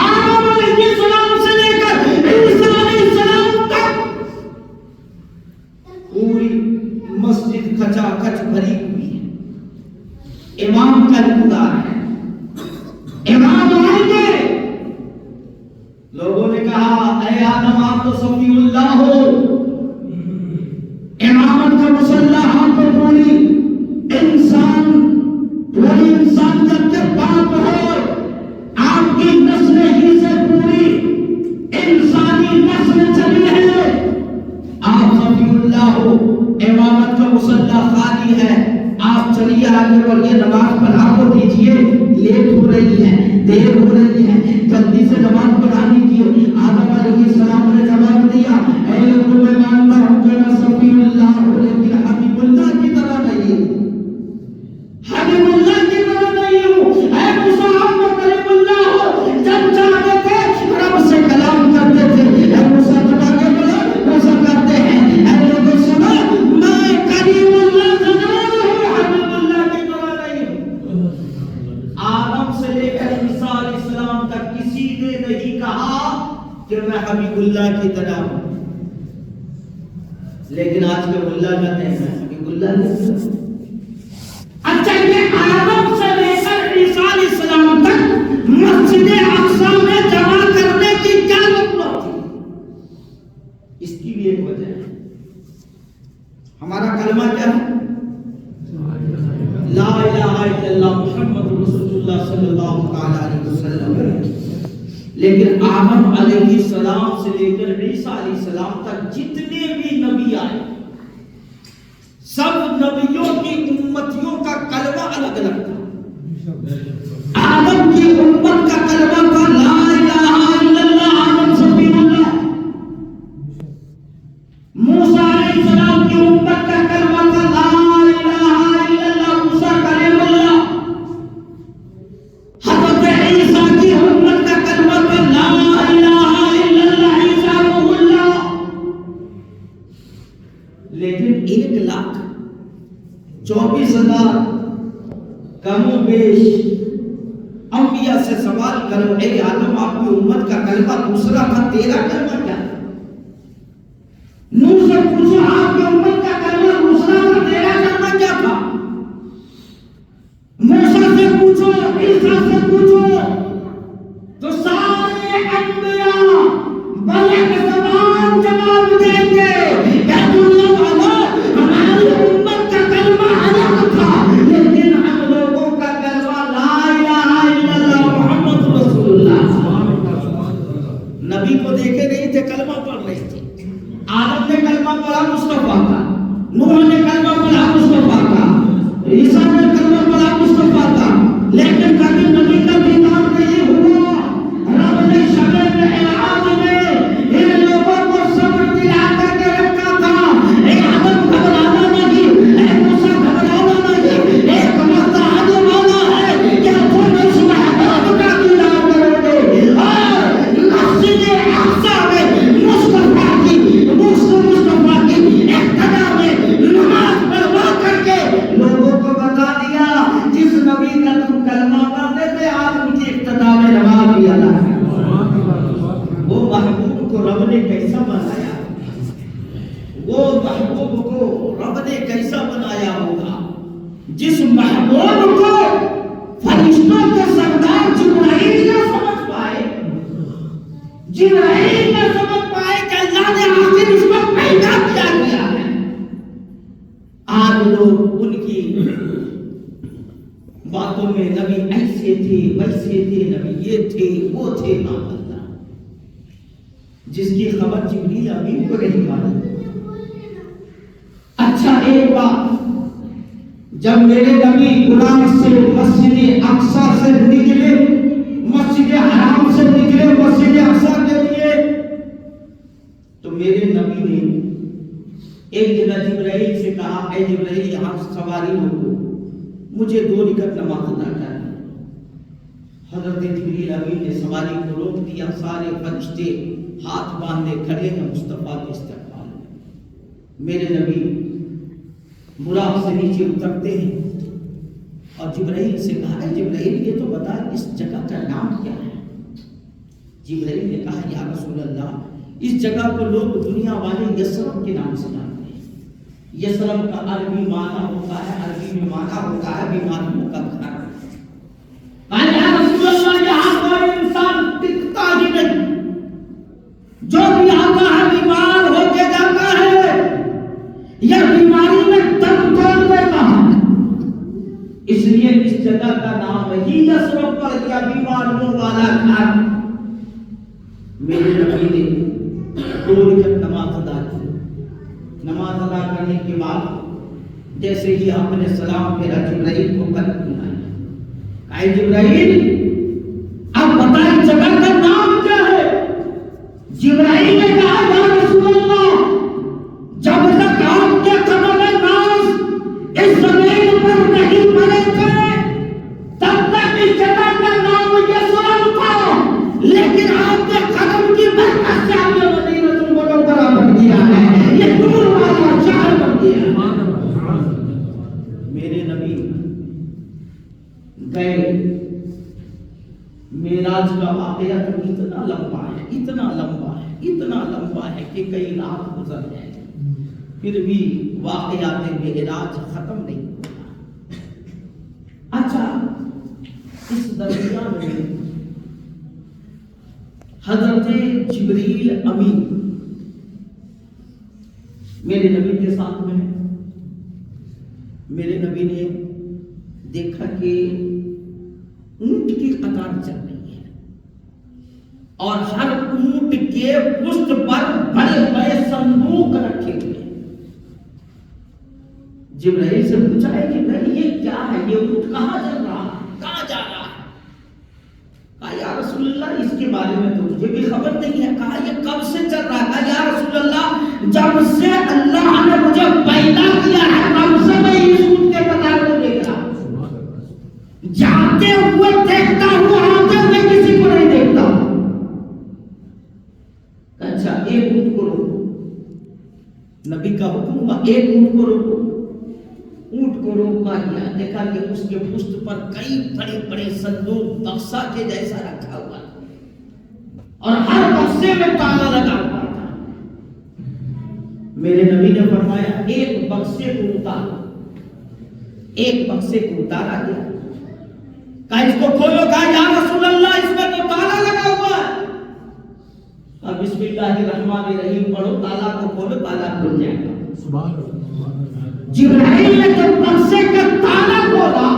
آدم علیہ السلام سے لے کر عیسیٰ علیہ السلام تک پوری مسجد کھچا کھچ بھری ہوئی ہے، امام کا انتظار ہے، امام آئیں گے۔ لوگوں نے کہا اے آدم آپ تو صفی اللہ ہو، امامت کا مسلح آپ کو پوری انسان جب کے باپ ہو، آپ کی نسل ہی سے پوری انسانی نسل چلی ہے، آپ صفی اللہ ہو، امامت کا مسلح خالی ہے، آپ چلیے آگے بڑھیے، نماز پڑھا کو دیجیے، لیٹ ہو رہی ہے، دیر ہو رہی ہے، جلدی سے نماز پڑھا دیجیے۔ آدم علیہ السلام نے جواب دیا اے لوگوں میں مانتا ہوں کہ میں صفی اللہ ہوں لیکن حبیب اللہ کی طرح نہیں ہوں، حبیب اللہ کی طرح نہیں ہوں۔ اے موسیٰ آپ کلیم اللہ ہو، جب چاہتے تھے رب سے کلام کرتے تھے، اے موسیٰ جب آگے بڑھو موسیٰ کرتے ہیں، اے لوگوں سنو میں کلیم اللہ سے نہیں ہوں، حبیب اللہ کی طرح نہیں ہوں۔ آدم سے لے کر عیسیٰ علیہ السلام تک کسی نے نہیں کہا کہ میں حبیب اللہ کی طرح ہوں، لیکن آج کے ملا کہتے ہیں میں حبیب اللہ نہیں۔ اچھا یہ آدم سے لے کر عیسیٰ علیہ السلام تک مسجد اقصی میں جمع کرنے کی کیا ضرورت تھی؟ اس کی بھی ایک وجہ ہے، ہمارا کلمہ کیا ہے؟ لا الہ الا اللہ محمد رسول اللہ صلی اللہ علیہ وسلم۔ لیکن آدم علیہ السلام سے لے کر عیسیٰ علیہ السلام تک جتنے بھی نبی آئے، سب نبیوں کی امتیوں کا کلمہ الگ الگ تھا۔ آدم کی امت کا کلمہ تھا لا الہ الا اللہ، آدم صفی اللہ۔ موسیٰ علیہ السلام کی امت کا کلمہ تھا لا الہ الا اللہ، موسیٰ کلیم اللہ۔ حضرت عیسیٰ کی امت کا کلمہ تھا لا الہ الا اللہ، عیسیٰ روح اللہ۔ لیکن 1,24,000 کم و بیش انبیاء سے سوال کرو اے آدم آپ کی امت کا کلمہ دوسرا تھا، تیرا کلمہ کیا؟ نوح سے پوچھو آپ کی امت کا کلمہ دوسرا تھا، تیرا کلمہ کیا تھا؟ موسیٰ سے پوچھو، عیسیٰ سے پوچھو، تو سارے انبیاء بلک زبان جواب دیں گے کہ دنیا والوں ہماری امت کا کلمہ الگ تھا، لیکن ہم لوگوں کا کلمہ لا الہ الا اللہ محمد رسول اللہ۔ نبی کو دیکھے نہیں تھے، کلمہ پڑھ رہے تھے۔ آدم نے کلمہ پڑھا مصطفیٰ کا، نوح نے کلمہ پڑھا مصطفیٰ کا، عیسیٰ نے کلمہ پڑھا مصطفیٰ کا، لیکن کبھی نبی کا دیدار نہیں ہوا۔ رب نے شب معراج میں ان لوگوں کو صبر دلا کر کے رکھا تھا۔ اے آدم گھبرانا نہیں، اے موسیٰ گھبرانا نہیں، ایک وقت آنے والا ہے کہ تم اس محبت وہ محبوب کو رب نے کیسا بنایا ہوگا جس محبوب کو فرشتوں کے سردار جبرائیل نہ سمجھ پائے، جبرائیل نہ سمجھ پائے کہ اللہ نے آخر اس کو پیدا کیا گیا ہے۔ آج لوگ ان کی باتوں میں نبی ایسے تھے ویسے تھے، نبی یہ تھے وہ تھے، اللہ جس کی خبر جبریل امین کو نہیں معلوم۔ اچھا ایک بات، جب میرے نبی غلام سے مسجد اقصی سے نکلے، مسجد حرام سے نکلے مسجد اقصی کے لیے، تو میرے نبی نے ایک جگہ جبرائیل سے کہا، اے جبرائیل یہاں سواری روکو، مجھے 2 رکعت نماز ادا کرنا۔ حضرت جبریل امین نے سواری کو روک دیا، سارے فرشتے ہاتھ باندھے کھڑے ہیں مصطفیٰ کے استقبال میں۔ میرے نبی براق سے نیچے اترتے ہیں اور جبرائیل سے کہا، اے جبرائیل یہ تو بتا اس جگہ کا نام کیا ہے؟ جبرائیل نے کہا، یا رسول اللہ اس جگہ کو لوگ دنیا والے یثرب کے نام سے جانتے ہیں۔ یثرب کا عربی معنی ہوتا ہے، عربی میں معنی ہوتا ہے بیماریوں کا گھر۔ یا رسول اللہ یہاں کوئی انسان ٹکتا ہی نہیں، جو بھی آتا ہے بیمار ہو کے جاتا ہے یا بیماری میں دم توڑ دیتا ہے، اس لیے اس جگہ کا نام ہی یثرب پڑ گیا، بیماریوں والا گھر۔ میرے نبی نے 2 رکعت نماز ادا کی۔ نماز ادا کرنے کے بعد جیسے ہی آپ نے سلام پھیرا، جبرائیل کو قلب بنایا، اے جبرائیل اب بتا اس جگہ کا نام کیا ہے؟ جبرائیل نے کہا، یا رسول اللہ جب تک آپ کے قدم ناز اس زمین پر نہیں پڑے تھے تب تک اس جگہ کا نام یثرب تھا، لیکن آپ کے قدم کی برکت سے آپ نے مدینہ المنورہ بن گیا ہے، یہ نور والا شہر بن گیا ہے۔ میرے نبی گئے، معراج کا واقعہ تو اتنا لمبا ہے، اتنا لمبا ہے، اتنا لمبا ہے کہ کئی رات گزر جائے، پھر بھی واقعات معراج ختم نہیں ہوتا۔ اچھا اس درمیان میں حضرت جبریل امین میرے نبی کے ساتھ میں، میرے نبی نے دیکھا کہ اونٹ کی قطار چل رہی ہے اور ہر اونٹ کے پشت پر بڑے بڑے صندوق رکھے ہوئے ہیں۔ جبرائیل سے پوچھا ہے کہ بھائی یہ کیا ہے، یہ اونٹ کہاں چل رہا ہے، کہاں جا رہا ہے؟ کہا یا رسول اللہ اس کے بارے میں تو مجھے بھی خبر نہیں ہے۔ کہا یہ کب سے چل رہا ہے؟ کہا یا رسول اللہ جب سے اللہ نے مجھے پیدا کیا ہے تب سے میں اس اونٹ کے قطار کو دیکھ رہا ہوں، جاتے ہوئے دیکھتا ہوں، آتے ہوئے کسی کو نہیں دیکھتا۔ اچھا ایک اونٹ کو روکو، نبی کا حکم ہوا ایک اونٹ کو روکو۔ اونٹ کو روکا گیا، دیکھا کہ اس کے پشت پر کئی بڑے بڑے صندوق بکسا کے جیسا رکھا ہوا اور ہر بکسے میں تالا لگا ہوا تھا۔ میرے نبی نے فرمایا ایک بکسے کو اتارو، ایک بکسے کو اتارا گیا۔ کہا اس کو کھولو، کہا یا رسول اللہ اس میں تو تالا لگا ہوا ہے۔ اب بسم اللہ الرحمن الرحیم پڑھو، تالا کو کھولو، تالا کھل جائے گا۔ سبحان اللہ۔ جبرائیل نے جب بکسے کا تالا کھولا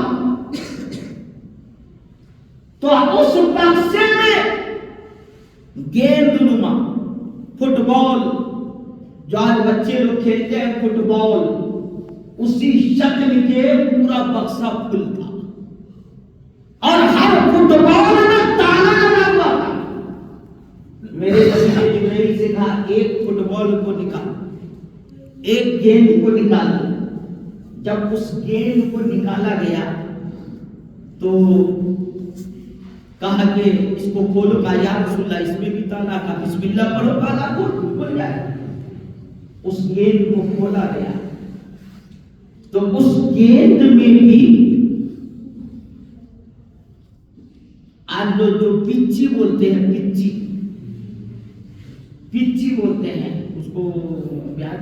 تو اس بکسے میں گیند نما فٹ بال، جو آج بچے لوگ کھیلتے ہیں فٹ بال، اسی شکل کے پورا بکسا پھل تھا اور ہر فٹ بال میں تالا لگا ہوا تھا۔ میرے نبی نے جبرائیل سے کہا ایک فٹ بال کو نکال، ایک گیند کو نکال۔ جب اس گیند کو نکالا گیا تو کہا کہ اس کو کھولو، کہا یا رسول اللہ اس میں بھی تالا، کہا بسم اللہ پڑھو، تالا کھل جائے۔ اس گیند کو کھولا گیا تو اس گیند میں بھی آج لوگ جو پچی بولتے ہیں، پچی بولتے ہیں اس کو، بیاج